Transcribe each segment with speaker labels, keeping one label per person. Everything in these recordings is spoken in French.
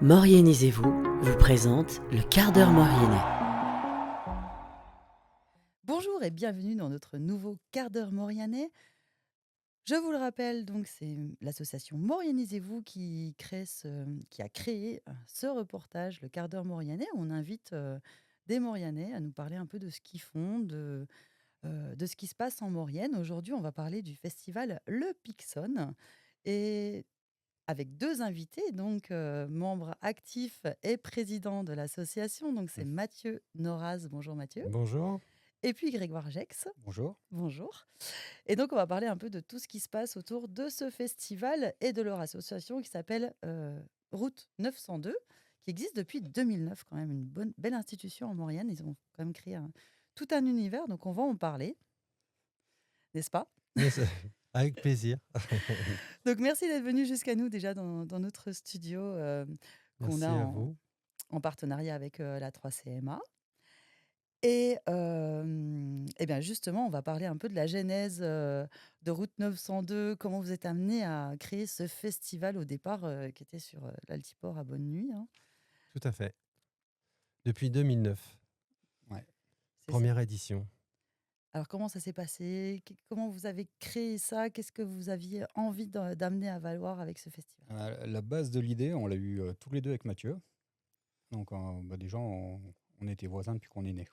Speaker 1: Maurianisez-vous vous présente le quart d'heure Mauriennais.
Speaker 2: Bonjour et bienvenue dans notre nouveau quart d'heure Mauriennais. Je vous le rappelle, donc c'est l'association Maurianisez-vous qui a créé ce reportage, le quart d'heure Mauriennais. On invite des Mauriennais à nous parler un peu de ce qu'ils font, de ce qui se passe en Maurienne. Aujourd'hui, on va parler du festival Le Pixon et avec deux invités, donc membres actifs et président de l'association. Donc c'est Mathieu Noraz. Bonjour Mathieu.
Speaker 3: Bonjour.
Speaker 2: Et puis Grégoire Gex.
Speaker 3: Bonjour.
Speaker 2: Bonjour. Et donc, on va parler un peu de tout ce qui se passe autour de ce festival et de leur association qui s'appelle Route 902, qui existe depuis 2009, quand même, une belle institution en Maurienne. Ils ont quand même créé tout un univers, donc on va en parler, n'est-ce pas?
Speaker 3: Mais c'est avec plaisir.
Speaker 2: Donc, merci d'être venu jusqu'à nous déjà dans notre studio qu'on a
Speaker 3: Merci à vous.
Speaker 2: en partenariat avec la 3CMA. Et bien justement, on va parler un peu de la genèse de Route 902, comment vous êtes amené à créer ce festival au départ qui était sur l'Altiport à Bonne Nuit, hein.
Speaker 3: Tout à fait. Depuis 2009,
Speaker 4: Ouais.
Speaker 2: C'est ça.
Speaker 3: première édition.
Speaker 2: Alors comment ça s'est passé? Comment vous avez créé ça? Qu'est-ce que vous aviez envie d'amener à valoir avec ce festival?
Speaker 4: La base de l'idée, on l'a eu tous les deux avec Mathieu. Donc, déjà, on était voisins depuis qu'on est nés.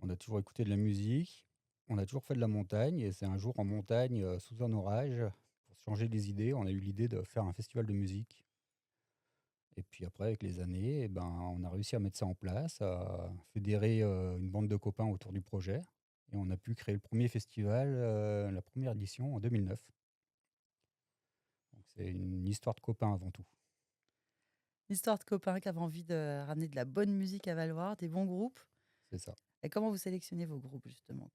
Speaker 4: On a toujours écouté de la musique, on a toujours fait de la montagne. Et c'est un jour en montagne, sous un orage, pour se changer les idées, on a eu l'idée de faire un festival de musique. Et puis après, avec les années, on a réussi à mettre ça en place, à fédérer une bande de copains autour du projet. Et on a pu créer le premier festival, la première édition en 2009. Donc, c'est une histoire de copains avant tout.
Speaker 2: L'histoire de copains qui avaient envie de ramener de la bonne musique à Valloire, des bons groupes.
Speaker 4: C'est ça.
Speaker 2: Et comment vous sélectionnez vos groupes justement?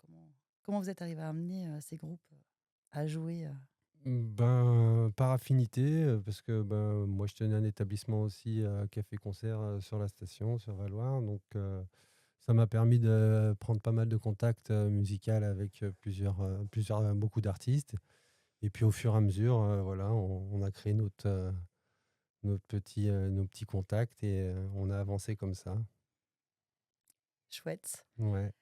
Speaker 2: Comment vous êtes arrivé à amener ces groupes à jouer
Speaker 3: Par affinité, parce que moi je tenais un établissement aussi à café-concert sur la station, sur Valloire. Donc ça m'a permis de prendre pas mal de contacts musicaux avec beaucoup d'artistes. Et puis au fur et à mesure, voilà, on a créé nos petits contacts et on a avancé comme ça.
Speaker 2: chouettes?
Speaker 3: Ouais.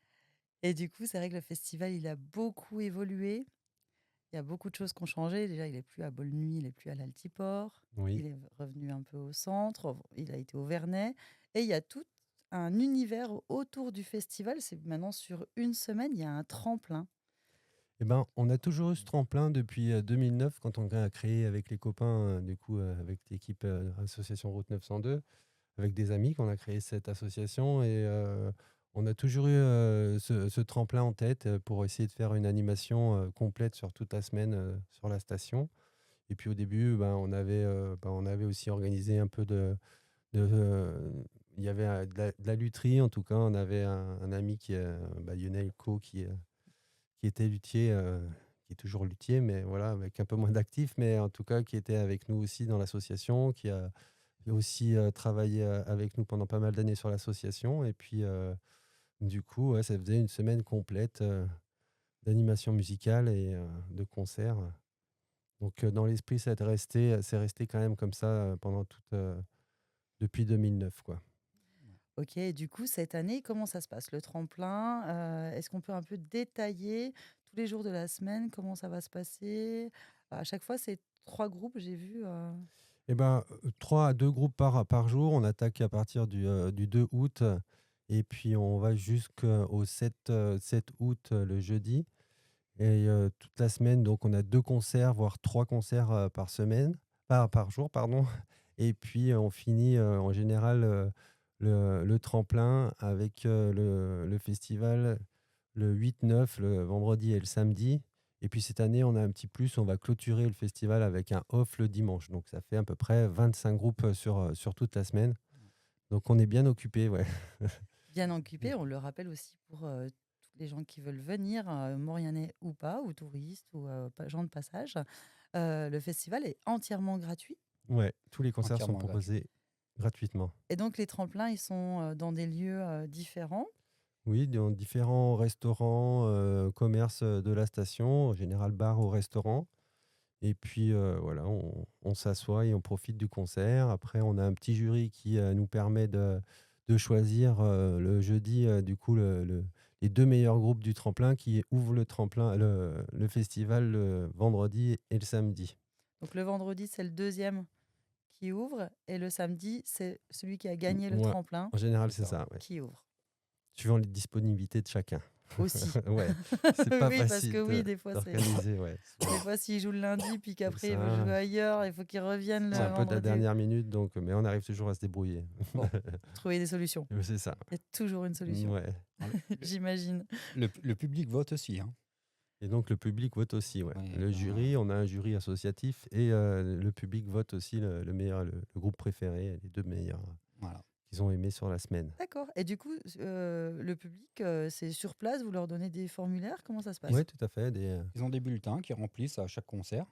Speaker 2: Et du coup, c'est vrai que le festival, il a beaucoup évolué. Il y a beaucoup de choses qui ont changé. Déjà, il est plus à Bolnuy, il est plus à l'Altiport.
Speaker 3: Oui.
Speaker 2: Il est revenu un peu au centre. Il a été au Vernet. Et il y a tout un univers autour du festival. C'est maintenant sur une semaine, il y a un tremplin.
Speaker 3: Eh ben, on a toujours eu ce tremplin depuis 2009 quand on a créé avec les copains, avec l'équipe Association Route 902, avec des amis qu'on a créé cette association et on a toujours eu ce tremplin en tête pour essayer de faire une animation complète sur toute la semaine sur la station. Et puis au début, on avait aussi organisé un peu il y avait de la lutherie en tout cas. On avait un ami Lionel Co, qui était luthier, qui est toujours luthier, mais voilà, avec un peu moins d'actifs, mais en tout cas qui était avec nous aussi dans l'association, qui a aussi travaillé avec nous pendant pas mal d'années sur l'association. Et puis, du coup, ouais, ça faisait une semaine complète d'animation musicale et de concerts. Donc, dans l'esprit, c'est resté quand même comme ça depuis 2009, quoi.
Speaker 2: Ok, et du coup, cette année, comment ça se passe? Le tremplin, est-ce qu'on peut un peu détailler tous les jours de la semaine, comment ça va se passer? À chaque fois, c'est 3 groupes, j'ai vu.
Speaker 3: Eh ben, 3 à 2 groupes par jour. On attaque à partir du 2 août et puis on va jusqu'au 7 août, le jeudi et toute la semaine, donc on a 2 concerts, voire 3 concerts, par semaine, par jour, pardon. Et puis on finit, en général, le tremplin avec, le festival le 8-9, le vendredi et le samedi. Et puis cette année, on a un petit plus, on va clôturer le festival avec un off le dimanche. Donc ça fait à peu près 25 groupes sur toute la semaine. Donc on est bien occupé, ouais.
Speaker 2: Bien occupé, on le rappelle aussi pour tous les gens qui veulent venir, Mauriennais ou pas, ou touristes, ou gens de passage. Le festival est entièrement gratuit.
Speaker 3: Ouais, tous les concerts sont
Speaker 4: Entièrement gratuit.
Speaker 3: proposés gratuitement.
Speaker 2: Et donc les tremplins, ils sont dans des lieux différents.
Speaker 3: Oui, dans différents restaurants, commerces de la station, en général bar ou restaurant. Et puis voilà, on s'assoit et on profite du concert. Après, on a un petit jury qui nous permet de choisir le jeudi, du coup, les 2 meilleurs groupes du tremplin qui ouvrent le festival le vendredi et le samedi.
Speaker 2: Donc le vendredi, c'est le deuxième qui ouvre et le samedi, c'est celui qui a gagné le
Speaker 3: Ouais,
Speaker 2: tremplin
Speaker 3: en général,
Speaker 4: C'est
Speaker 3: c'est
Speaker 4: ça.
Speaker 3: ça, ouais.
Speaker 2: qui ouvre
Speaker 3: Suivant les disponibilités de chacun.
Speaker 2: aussi.
Speaker 3: Ouais, c'est pas
Speaker 2: Oui, parce que
Speaker 3: facile
Speaker 2: oui, des fois, c'est...
Speaker 3: d'organiser, ouais.
Speaker 2: Des fois, s'il joue le lundi, puis
Speaker 3: C'est
Speaker 2: qu'après, il veut
Speaker 3: ça.
Speaker 2: jouer ailleurs, il faut qu'il revienne
Speaker 3: C'est un
Speaker 2: le
Speaker 3: peu de la
Speaker 2: vendredi.
Speaker 3: dernière minute, donc, mais on arrive toujours à se débrouiller.
Speaker 2: Bon, trouver des solutions.
Speaker 3: C'est ça.
Speaker 2: Il y a toujours une solution,
Speaker 3: Ouais.
Speaker 4: Alors,
Speaker 2: j'imagine.
Speaker 4: le public vote aussi, hein.
Speaker 3: Et donc le public vote aussi, ouais.
Speaker 4: Ouais,
Speaker 3: Le jury, on a un jury associatif et le public vote aussi le meilleur, le groupe préféré, les 2 meilleurs
Speaker 4: Voilà.
Speaker 3: qu'ils ont aimés sur la semaine.
Speaker 2: D'accord. Et du coup, le public, c'est sur place, vous leur donnez des formulaires, comment ça se passe?
Speaker 3: Oui, tout à fait.
Speaker 4: Ils ont des bulletins qu'ils remplissent à chaque concert,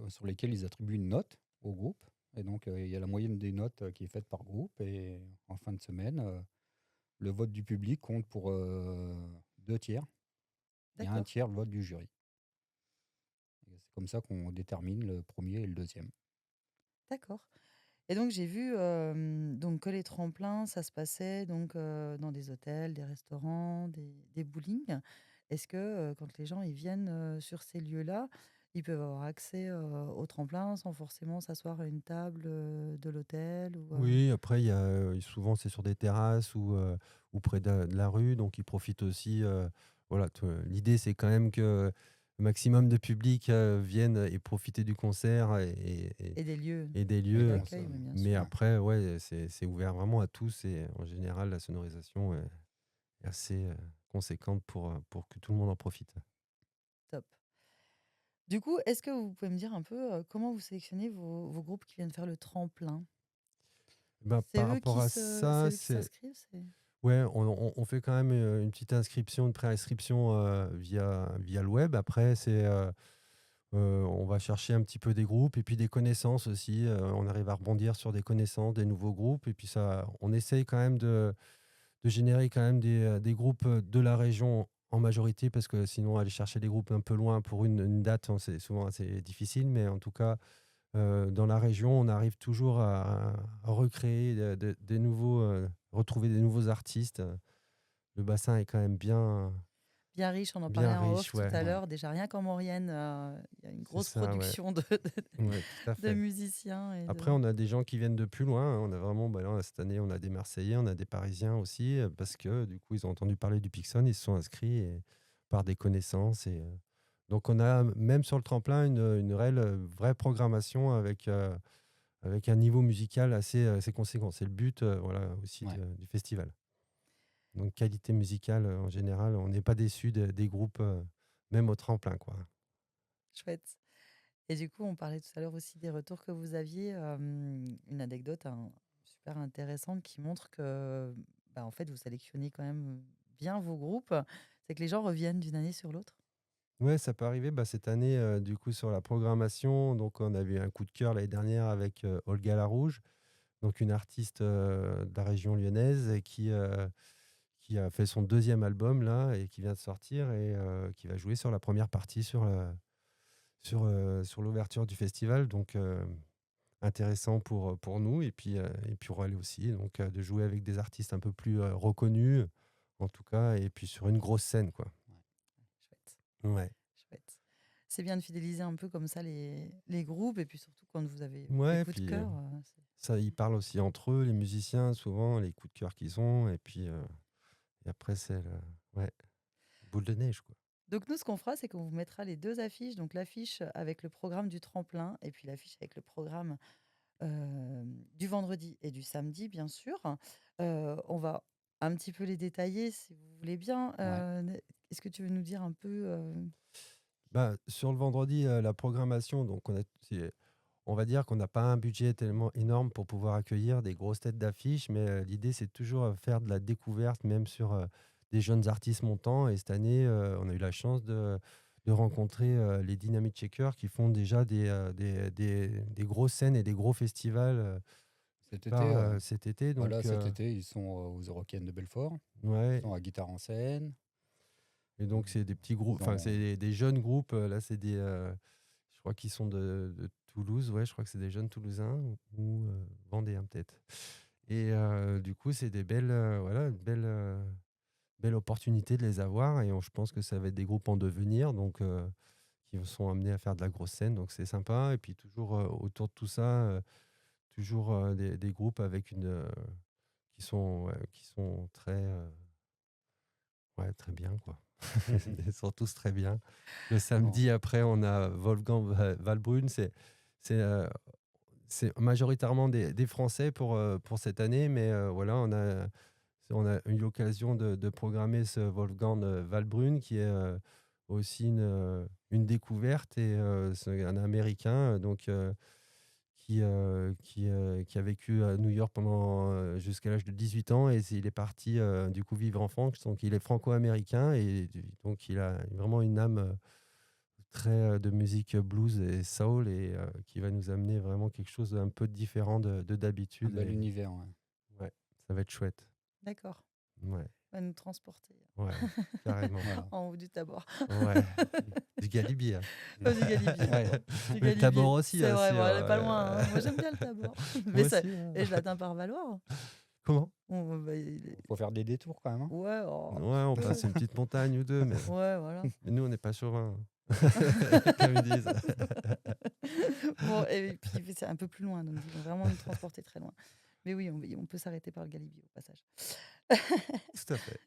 Speaker 4: sur lesquels ils attribuent une note au groupe. Et donc, il y a la moyenne des notes qui est faite par groupe. Et en fin de semaine, le vote du public compte pour 2 tiers et un
Speaker 2: D'accord,
Speaker 4: tiers le vote du jury. Et c'est comme ça qu'on détermine le premier et le deuxième.
Speaker 2: d'accord. Et donc j'ai vu donc que les tremplins, ça se passait donc dans des hôtels, des restaurants, des bowling. Est-ce que quand les gens ils viennent sur ces lieux-là, ils peuvent avoir accès au tremplin sans forcément s'asseoir à une table de l'hôtel ou
Speaker 3: Oui, après, souvent c'est sur des terrasses ou près de la rue, donc ils profitent aussi. Voilà, l'idée c'est quand même que le maximum de public viennent et profiter du concert
Speaker 2: et des lieux
Speaker 3: et des
Speaker 4: Et
Speaker 3: lieux.
Speaker 2: d'accueil, oui, bien
Speaker 3: Mais
Speaker 2: sûr.
Speaker 4: ouais.
Speaker 3: après, ouais, c'est ouvert vraiment à tous et en général, la sonorisation est assez conséquente pour que tout le monde en profite.
Speaker 2: Top. Du coup, est-ce que vous pouvez me dire un peu comment vous sélectionnez vos groupes qui viennent faire le tremplin?
Speaker 3: Ben,
Speaker 2: C'est
Speaker 3: par
Speaker 2: eux
Speaker 3: rapport à
Speaker 2: c'est
Speaker 3: ça,
Speaker 2: eux qui s'inscrivent, c'est...
Speaker 3: ouais, on fait quand même une petite inscription, une préinscription via le web. Après, on va chercher un petit peu des groupes et puis des connaissances aussi. On arrive à rebondir sur des connaissances, des nouveaux groupes. Et puis ça, on essaye quand même de générer quand même des groupes de la région en majorité, parce que sinon, aller chercher des groupes un peu loin pour une date, hein, c'est souvent assez difficile. Mais en tout cas, dans la région, on arrive toujours à recréer des nouveaux, retrouver des nouveaux artistes. Le bassin est quand même
Speaker 2: Bien riche, on en parlait
Speaker 3: bien
Speaker 2: en off
Speaker 3: riche,
Speaker 2: tout
Speaker 3: ouais.
Speaker 2: à
Speaker 4: Ouais.
Speaker 2: l'heure. Déjà, rien qu'en Maurienne, il y a une
Speaker 3: C'est
Speaker 2: grosse
Speaker 3: ça, ouais.
Speaker 2: production
Speaker 3: Ouais, tout à
Speaker 2: de
Speaker 3: fait.
Speaker 2: musiciens. Et
Speaker 3: Après, on a des gens qui viennent de plus loin, hein. On a vraiment, bah là, cette année, on a des Marseillais, on a des Parisiens aussi, parce que du coup, ils ont entendu parler du Pixon, ils se sont inscrits par des connaissances. Donc, on a même sur le tremplin une vraie programmation avec un niveau musical assez conséquent. C'est le but voilà, aussi
Speaker 4: Ouais.
Speaker 3: du festival. Donc, qualité musicale, en général, on n'est pas déçu des groupes, même au tremplin, quoi.
Speaker 2: chouette. Et du coup, on parlait tout à l'heure aussi des retours que vous aviez. Une anecdote super intéressante qui montre que, bah, en fait, vous sélectionnez quand même bien vos groupes. C'est que les gens reviennent d'une année sur l'autre.
Speaker 3: Ouais, ça peut arriver. Bah, cette année, du coup, sur la programmation, donc on avait un coup de cœur l'année dernière avec Olga Larouge, donc une artiste de la région lyonnaise et qui a fait son 2e album là et qui vient de sortir et qui va jouer sur la première partie sur l'ouverture du festival. Donc intéressant pour nous et puis pour elle aussi. Donc de jouer avec des artistes un peu plus reconnus, en tout cas, et puis sur une grosse scène, quoi.
Speaker 2: Chouette,
Speaker 3: Ouais.
Speaker 2: chouette. C'est bien de fidéliser un peu comme ça les groupes. Et puis surtout, quand vous avez des
Speaker 3: Ouais,
Speaker 2: coups de
Speaker 3: puis
Speaker 2: cœur.
Speaker 3: ça, ils parlent aussi entre eux, les musiciens, souvent, les coups de cœur qu'ils ont. Et puis, et après, c'est ouais, boule de neige, quoi.
Speaker 2: Donc nous, ce qu'on fera, c'est qu'on vous mettra les deux affiches. Donc l'affiche avec le programme du tremplin et puis l'affiche avec le programme du vendredi et du samedi, bien sûr. On va un petit peu les détailler si vous voulez bien.
Speaker 4: Ouais.
Speaker 2: Est-ce que tu veux nous dire un peu
Speaker 3: Bah, sur le vendredi, la programmation, donc on va dire qu'on n'a pas un budget tellement énorme pour pouvoir accueillir des grosses têtes d'affiche, mais l'idée, c'est toujours faire de la découverte, même sur des jeunes artistes montants. Et cette année, on a eu la chance de rencontrer les Dynamite Shakers qui font déjà des grosses scènes et des gros festivals
Speaker 4: Cet été,
Speaker 3: cet été. Donc,
Speaker 4: voilà, cet été, ils sont aux Eurocaines de Belfort. Ils
Speaker 3: ouais.
Speaker 4: sont à Guitare en scène.
Speaker 3: Et donc, c'est des petits groupes,
Speaker 4: Ils
Speaker 3: enfin,
Speaker 4: ont-
Speaker 3: c'est des jeunes groupes. Là, Je crois qu'ils sont de Toulouse, ouais, je crois que c'est des jeunes Toulousains ou Vendéens peut-être. Et du coup, c'est des belles, voilà, belle opportunité de les avoir. Et je pense que ça va être des groupes en devenir, donc qui sont amenés à faire de la grosse scène, donc c'est sympa. Et puis toujours autour de tout ça, toujours des groupes avec qui sont très, ouais, très bien, quoi. Ils sont tous très bien. Le
Speaker 4: Bon,
Speaker 3: samedi, après, on a Wolfgang Valbrune. C'est, euh, c'est majoritairement des Français pour cette année, mais voilà, on a eu l'occasion de programmer ce Wolfgang Valbrune, qui est aussi une découverte. Et c'est un Américain, donc qui a vécu à New York jusqu'à l'âge de 18 ans, et il est parti du coup vivre en France. Donc il est franco-américain, et donc il a vraiment une âme très de musique blues et soul, et qui va nous amener vraiment quelque chose d'un peu différent de
Speaker 4: un
Speaker 3: d'habitude.
Speaker 4: bel
Speaker 3: Et
Speaker 4: univers. Ouais.
Speaker 3: ouais, ça va être chouette.
Speaker 2: D'accord.
Speaker 3: Ouais,
Speaker 2: Va nous transporter
Speaker 3: ouais, carrément.
Speaker 4: Voilà.
Speaker 2: en haut du Tabor.
Speaker 3: Ouais, du Galibier, hein.
Speaker 2: Oh, du Galibier.
Speaker 4: Ouais.
Speaker 2: Du
Speaker 3: Le
Speaker 2: Galibier.
Speaker 3: Tabor aussi,
Speaker 2: C'est
Speaker 3: hein,
Speaker 2: vrai,
Speaker 3: si,
Speaker 2: bon, elle est pas loin, hein. Moi, j'aime bien le Tabor.
Speaker 3: moi
Speaker 2: Mais ça,
Speaker 3: aussi, hein.
Speaker 2: et je l'atteins par Valoir.
Speaker 3: Comment?
Speaker 2: Bah, il est-
Speaker 4: Faut faire des détours quand même. Hein.
Speaker 2: Ouais, oh, un
Speaker 3: Ouais, on
Speaker 2: petit peu.
Speaker 3: passe une petite montagne ou deux, mais
Speaker 2: Ouais, voilà.
Speaker 3: nous, on n'est pas chauvin, comme ils disent.
Speaker 2: Bon, et puis c'est un peu plus loin, donc ils vont vraiment nous transporter très loin. Mais oui, on peut s'arrêter par le Galibier au passage.
Speaker 3: Tout à fait.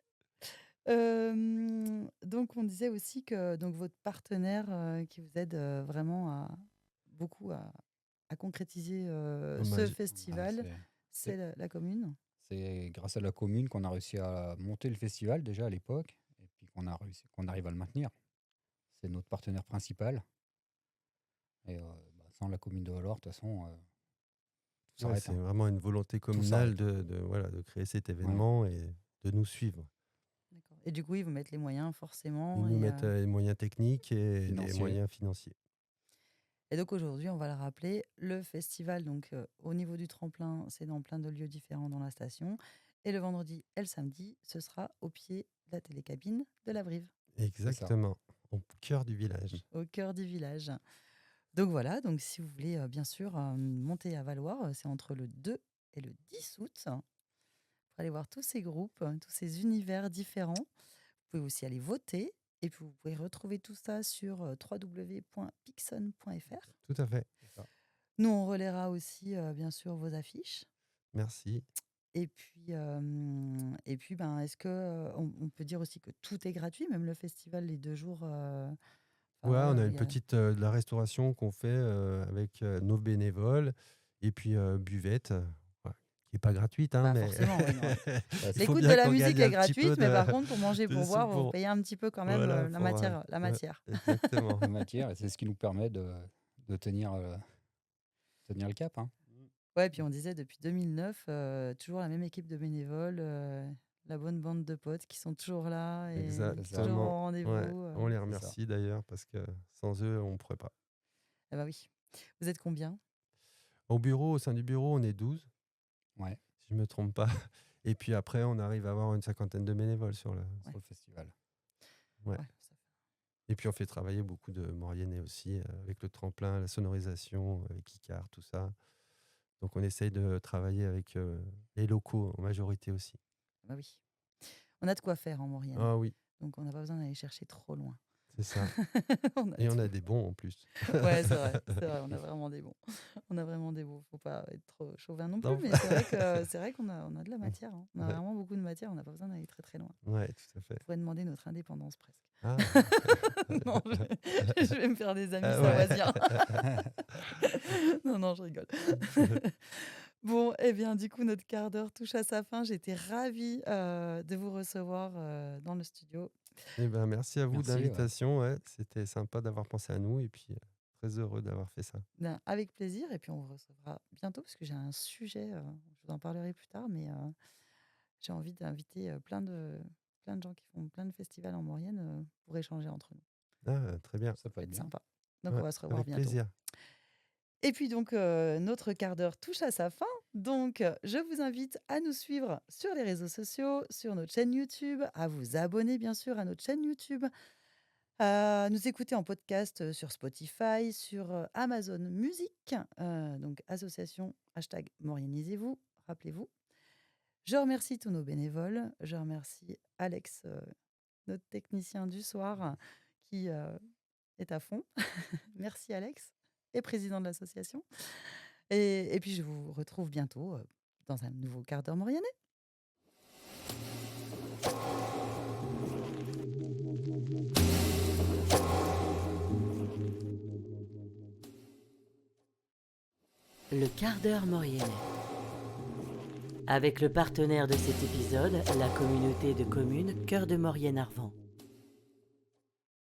Speaker 2: Donc on disait aussi que donc votre partenaire qui vous aide vraiment beaucoup à concrétiser
Speaker 3: Bah,
Speaker 2: ce
Speaker 3: j-
Speaker 4: Ah,
Speaker 2: festival, c'est la commune.
Speaker 4: c'est grâce à la commune qu'on a réussi à monter le festival déjà à l'époque et puis qu'on arrive à le maintenir. C'est notre partenaire principal. Et sans la commune de Valor, de toute façon, tout
Speaker 3: Ouais,
Speaker 4: s'arrête.
Speaker 3: c'est
Speaker 4: Hein.
Speaker 3: vraiment une volonté
Speaker 4: Tout
Speaker 3: communale
Speaker 4: s'arrête.
Speaker 3: voilà, de créer cet
Speaker 4: Voilà.
Speaker 3: événement et de nous suivre.
Speaker 2: D'accord. Et du coup, ils vous mettent les moyens
Speaker 3: Ils
Speaker 2: forcément.
Speaker 3: nous mettent les moyens techniques et les
Speaker 4: Financier.
Speaker 3: moyens financiers.
Speaker 2: Et donc aujourd'hui, on va le rappeler, le festival, donc au niveau du tremplin, c'est dans plein de lieux différents dans la station. Et le vendredi et le samedi, ce sera au pied de la télécabine de la Brive,
Speaker 3: Exactement, au cœur du village.
Speaker 2: au cœur du village. Donc voilà, donc si vous voulez bien sûr monter à Valoir, c'est entre le 2 et le 10 août, pour aller voir tous ces groupes, tous ces univers différents. Vous pouvez aussi aller voter. Et puis vous pouvez retrouver tout ça sur www.pixon.fr.
Speaker 3: Tout à fait.
Speaker 4: C'est ça.
Speaker 2: Nous, on relaiera aussi, bien sûr, vos affiches.
Speaker 3: Merci.
Speaker 2: Et puis ben, est-ce que on peut dire aussi que tout est gratuit, même le festival, les 2 jours enfin,
Speaker 3: Ouais, on
Speaker 2: voilà,
Speaker 3: a
Speaker 2: il
Speaker 3: une
Speaker 2: y a...
Speaker 3: petite de la restauration qu'on fait avec nos bénévoles, et puis buvette, ouais, qui n'est pas gratuite, hein,
Speaker 2: Bah,
Speaker 3: mais
Speaker 2: forcément, oui, non.
Speaker 3: il faut
Speaker 2: L'écoute de
Speaker 3: bien
Speaker 2: la
Speaker 3: qu'on
Speaker 2: musique
Speaker 3: gagne
Speaker 2: est
Speaker 3: un petit peu
Speaker 2: gratuite, mais par contre, pour manger,
Speaker 3: de
Speaker 2: pour
Speaker 3: sous
Speaker 2: boire, vous
Speaker 3: pour.
Speaker 2: payez un petit peu quand même
Speaker 3: Voilà,
Speaker 2: la
Speaker 3: pour,
Speaker 2: matière. La
Speaker 3: ouais,
Speaker 2: matière.
Speaker 3: exactement.
Speaker 4: La matière, et c'est ce qui nous permet de tenir le cap. Hein.
Speaker 2: Ouais, puis on disait depuis 2009, toujours la même équipe de bénévoles, la bonne bande de potes qui sont toujours là et toujours au
Speaker 3: Exactement.
Speaker 2: rendez-vous.
Speaker 3: Ouais, on les
Speaker 4: ça.
Speaker 3: remercie d'ailleurs, parce que sans eux, on ne pourrait pas.
Speaker 2: Eh bah oui. Vous êtes combien?
Speaker 3: Au bureau, au sein du bureau, on est 12,
Speaker 4: Ouais,
Speaker 3: si je ne me trompe pas. Et puis après, on arrive à avoir une cinquantaine de bénévoles sur
Speaker 4: sur le festival.
Speaker 3: Ouais.
Speaker 2: Ouais, ça
Speaker 3: Et puis on fait travailler beaucoup de Mauriennais aussi, avec le tremplin, la sonorisation, avec Icar, tout ça. Donc on essaye de travailler avec les locaux en majorité aussi.
Speaker 2: bah oui. On a de quoi faire en Maurienne,
Speaker 3: Ah oui,
Speaker 2: donc on n'a pas besoin d'aller chercher trop loin.
Speaker 3: c'est ça.
Speaker 2: On a
Speaker 3: Et on
Speaker 2: tout.
Speaker 3: a des bons en plus.
Speaker 2: Ouais, c'est vrai, on a vraiment des bons. On a vraiment des bons. Faut pas être trop chauvin non plus,
Speaker 3: Non.
Speaker 2: mais c'est vrai qu'on a de la matière, hein. On a
Speaker 3: Ouais.
Speaker 2: vraiment beaucoup de matière, on n'a pas besoin d'aller très très loin.
Speaker 3: Ouais, tout à fait.
Speaker 2: On pourrait demander notre indépendance presque.
Speaker 3: Ah,
Speaker 2: Non, je vais me faire des amis
Speaker 3: Ah ouais.
Speaker 2: sarrasiens. Non, je rigole. Bon, eh bien, du coup, notre quart d'heure touche à sa fin. J'étais ravie de vous recevoir dans le studio.
Speaker 3: Eh ben, merci à vous
Speaker 4: Merci,
Speaker 3: de
Speaker 4: ouais.
Speaker 3: l'invitation. Ouais. C'était sympa d'avoir pensé à nous, et puis très heureux d'avoir fait ça.
Speaker 2: Ben, avec plaisir. Et puis, on vous recevra bientôt parce que j'ai un sujet, je vous en parlerai plus tard, mais j'ai envie d'inviter plein de gens qui font plein de festivals en Maurienne pour échanger entre nous.
Speaker 3: Ah, très bien.
Speaker 4: Ça peut
Speaker 2: Ça
Speaker 4: être
Speaker 2: va être
Speaker 4: bien.
Speaker 2: sympa. Donc,
Speaker 3: Ouais,
Speaker 2: on va se revoir
Speaker 3: avec
Speaker 2: bientôt.
Speaker 3: plaisir.
Speaker 2: Et puis donc, notre quart d'heure touche à sa fin. Donc, je vous invite à nous suivre sur les réseaux sociaux, sur notre chaîne YouTube, à vous abonner bien sûr à notre chaîne YouTube, à nous écouter en podcast sur Spotify, sur Amazon Music, donc association #Morianisez-vous, rappelez-vous. Je remercie tous nos bénévoles. Je remercie Alex, notre technicien du soir, qui est à fond. Merci Alex, et président de l'association. Et puis je vous retrouve bientôt dans un nouveau quart d'heure Morianais.
Speaker 1: Le quart d'heure Mauriennais. Avec le partenaire de cet épisode, la communauté de communes Cœur de Maurienne-Arvent.